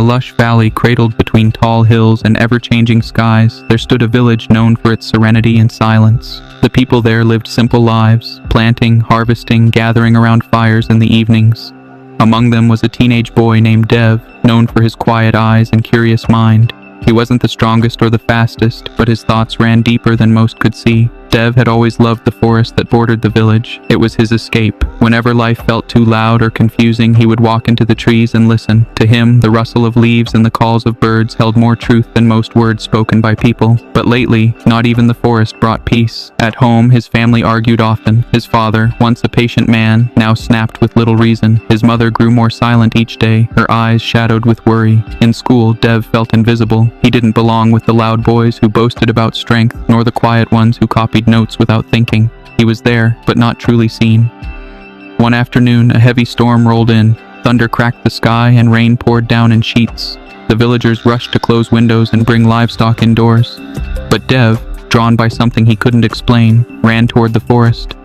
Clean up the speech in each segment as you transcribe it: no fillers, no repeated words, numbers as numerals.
a lush valley cradled between tall hills and ever-changing skies, there stood a village known for its serenity and silence. The people there lived simple lives, planting, harvesting, gathering around fires in the evenings. Among them was a teenage boy named Dev, known for his quiet eyes and curious mind. He wasn't the strongest or the fastest, but his thoughts ran deeper than most could see. Dev had always loved the forest that bordered the village. It was his escape. Whenever life felt too loud or confusing, he would walk into the trees and listen. To him, the rustle of leaves and the calls of birds held more truth than most words spoken by people. But lately, not even the forest brought peace. At home, his family argued often. His father, once a patient man, now snapped with little reason. His mother grew more silent each day, her eyes shadowed with worry. In school, Dev felt invisible. He didn't belong with the loud boys who boasted about strength, nor the quiet ones who copied notes without thinking. He was there, but not truly seen. One afternoon, a heavy storm rolled in. Thunder cracked the sky and rain poured down in sheets. The villagers rushed to close windows and bring livestock indoors. But Dev, drawn by something he couldn't explain, ran toward the forest.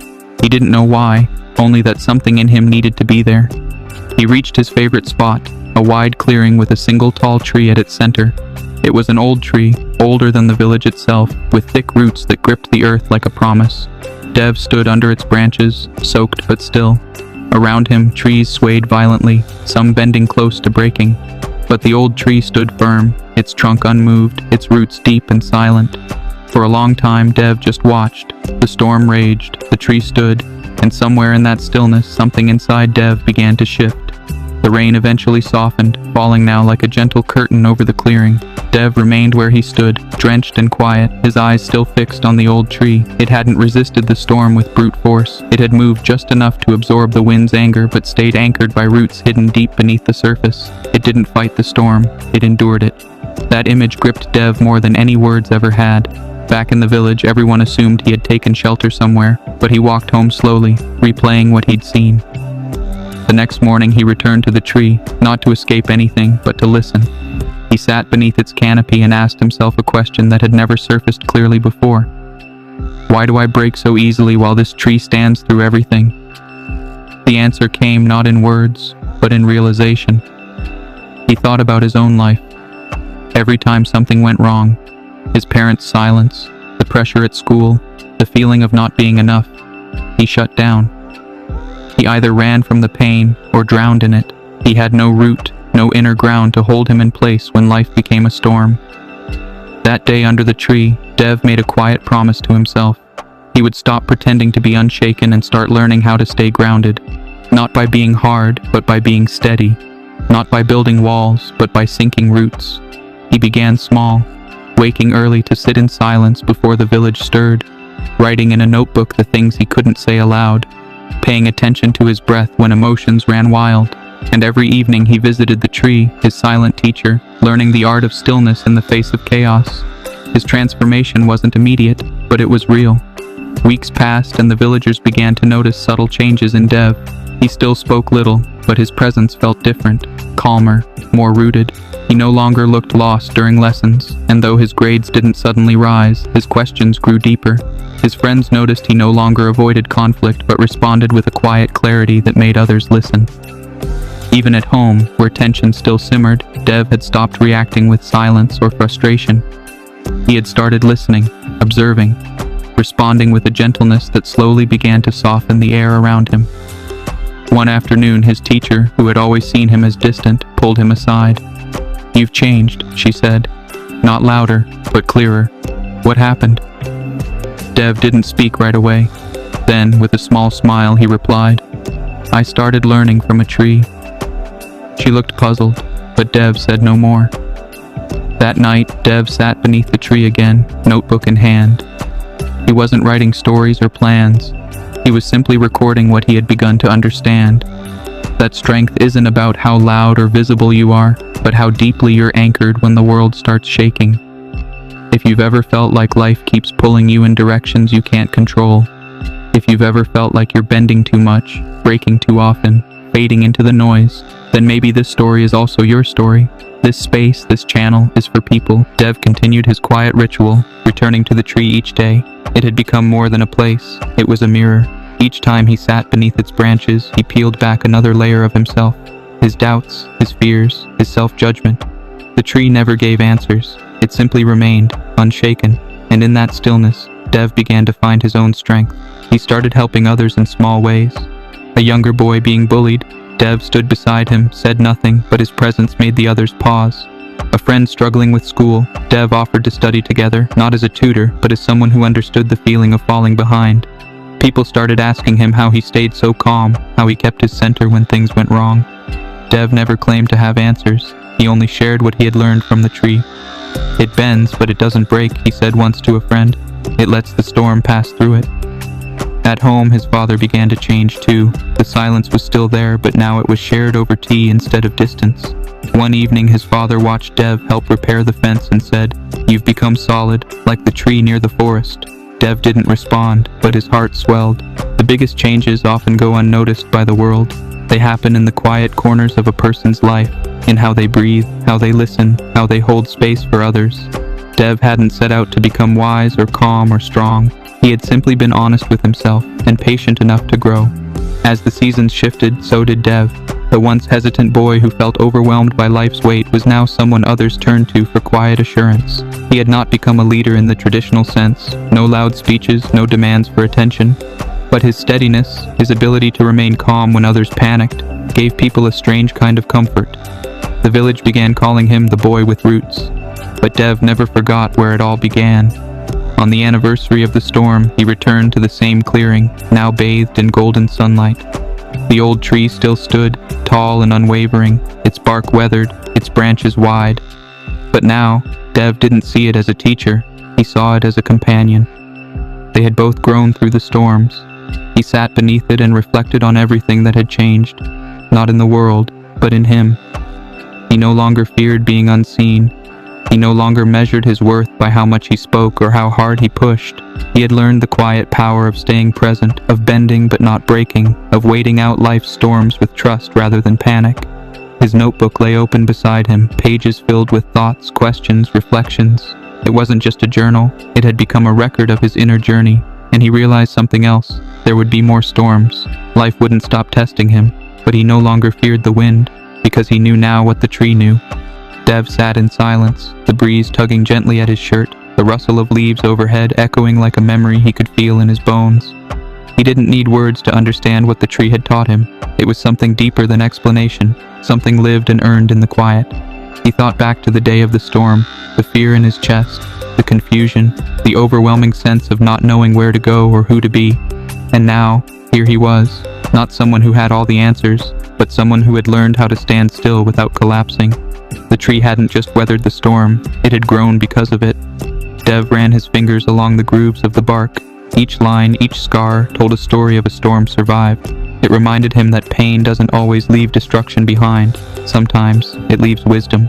He didn't know why, only that something in him needed to be there. He reached his favorite spot, a wide clearing with a single tall tree at its center. It was an old tree, older than the village itself, with thick roots that gripped the earth like a promise. Dev stood under its branches, soaked but still. Around him, trees swayed violently, some bending close to breaking. But the old tree stood firm, its trunk unmoved, its roots deep and silent. For a long time, Dev just watched. The storm raged, the tree stood, and somewhere in that stillness, something inside Dev began to shift. The rain eventually softened, falling now like a gentle curtain over the clearing. Dev remained where he stood, drenched and quiet, his eyes still fixed on the old tree. It hadn't resisted the storm with brute force. It had moved just enough to absorb the wind's anger, but stayed anchored by roots hidden deep beneath the surface. It didn't fight the storm, it endured it. That image gripped Dev more than any words ever had. Back in the village, everyone assumed he had taken shelter somewhere, but he walked home slowly, replaying what he'd seen. The next morning he returned to the tree, not to escape anything, but to listen. He sat beneath its canopy and asked himself a question that had never surfaced clearly before. Why do I break so easily while this tree stands through everything? The answer came not in words, but in realization. He thought about his own life. Every time something went wrong, his parents' silence, the pressure at school, the feeling of not being enough, he shut down. He either ran from the pain or drowned in it. He had no root, no inner ground to hold him in place when life became a storm. That day under the tree, Dev made a quiet promise to himself. He would stop pretending to be unshaken and start learning how to stay grounded. Not by being hard, but by being steady. Not by building walls, but by sinking roots. He began small, waking early to sit in silence before the village stirred, writing in a notebook the things he couldn't say aloud, paying attention to his breath when emotions ran wild. And every evening he visited the tree, his silent teacher, learning the art of stillness in the face of chaos. His transformation wasn't immediate, but it was real. Weeks passed and the villagers began to notice subtle changes in Dev. He still spoke little, but his presence felt different, calmer, more rooted. He no longer looked lost during lessons, and though his grades didn't suddenly rise, his questions grew deeper. His friends noticed he no longer avoided conflict but responded with a quiet clarity that made others listen. Even at home, where tension still simmered, Dev had stopped reacting with silence or frustration. He had started listening, observing, responding with a gentleness that slowly began to soften the air around him. One afternoon, his teacher, who had always seen him as distant, pulled him aside. "You've changed," she said, not louder, but clearer. "What happened?" Dev didn't speak right away. Then, with a small smile, he replied, "I started learning from a tree." She looked puzzled, but Dev said no more. That night, Dev sat beneath the tree again, notebook in hand. He wasn't writing stories or plans. He was simply recording what he had begun to understand. That strength isn't about how loud or visible you are, but how deeply you're anchored when the world starts shaking. If you've ever felt like life keeps pulling you in directions you can't control, if you've ever felt like you're bending too much, breaking too often, fading into the noise, then maybe this story is also your story. This space, this channel, is for people. Dev continued his quiet ritual, returning to the tree each day. It had become more than a place. It was a mirror. Each time he sat beneath its branches, he peeled back another layer of himself. his doubts, his fears, his self-judgment. The tree never gave answers. It simply remained, unshaken, and in that stillness, Dev began to find his own strength. He started helping others in small ways. A younger boy being bullied, Dev stood beside him, said nothing, but his presence made the others pause. A friend struggling with school, Dev offered to study together, not as a tutor, but as someone who understood the feeling of falling behind. People started asking him how he stayed so calm, how he kept his center when things went wrong. Dev never claimed to have answers. He only shared what he had learned from the tree. "It bends, but it doesn't break," he said once to a friend. "It lets the storm pass through it." At home, his father began to change too. The silence was still there, but now it was shared over tea instead of distance. One evening, his father watched Dev help repair the fence and said, "You've become solid, like the tree near the forest." Dev didn't respond, but his heart swelled. The biggest changes often go unnoticed by the world. They happen in the quiet corners of a person's life, in how they breathe, how they listen, how they hold space for others. Dev hadn't set out to become wise or calm or strong. He had simply been honest with himself and patient enough to grow. As the seasons shifted, so did Dev. The once hesitant boy who felt overwhelmed by life's weight was now someone others turned to for quiet assurance. He had not become a leader in the traditional sense, no loud speeches, no demands for attention. But his steadiness, his ability to remain calm when others panicked, gave people a strange kind of comfort. The village began calling him the boy with roots. But Dev never forgot where it all began. On the anniversary of the storm, he returned to the same clearing, now bathed in golden sunlight. The old tree still stood, tall and unwavering, its bark weathered, its branches wide. But now, Dev didn't see it as a teacher, he saw it as a companion. They had both grown through the storms. He sat beneath it and reflected on everything that had changed, not in the world, but in him. He no longer feared being unseen. He no longer measured his worth by how much he spoke or how hard he pushed. He had learned the quiet power of staying present, of bending but not breaking, of waiting out life's storms with trust rather than panic. His notebook lay open beside him, pages filled with thoughts, questions, reflections. It wasn't just a journal, it had become a record of his inner journey, and he realized something else. There would be more storms. Life wouldn't stop testing him, but he no longer feared the wind, because he knew now what the tree knew. Dev sat in silence, the breeze tugging gently at his shirt, the rustle of leaves overhead echoing like a memory he could feel in his bones. He didn't need words to understand what the tree had taught him. It was something deeper than explanation, something lived and earned in the quiet. He thought back to the day of the storm, the fear in his chest, the confusion, the overwhelming sense of not knowing where to go or who to be. And now, here he was, not someone who had all the answers, but someone who had learned how to stand still without collapsing. The tree hadn't just weathered the storm, it had grown because of it. Dev ran his fingers along the grooves of the bark. Each line, each scar, told a story of a storm survived. It reminded him that pain doesn't always leave destruction behind. Sometimes, it leaves wisdom.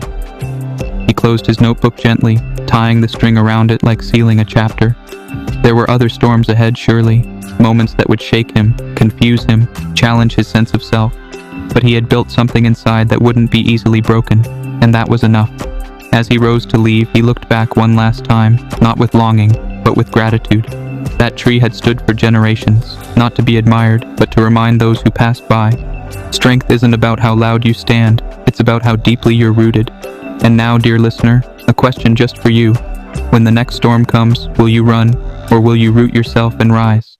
He closed his notebook gently, tying the string around it like sealing a chapter. There were other storms ahead, surely, moments that would shake him, confuse him, challenge his sense of self. But he had built something inside that wouldn't be easily broken, and that was enough. As he rose to leave, he looked back one last time, not with longing, but with gratitude. That tree had stood for generations, not to be admired, but to remind those who passed by. Strength isn't about how loud you stand, it's about how deeply you're rooted. And now, dear listener, a question just for you. When the next storm comes, will you run, or will you root yourself and rise?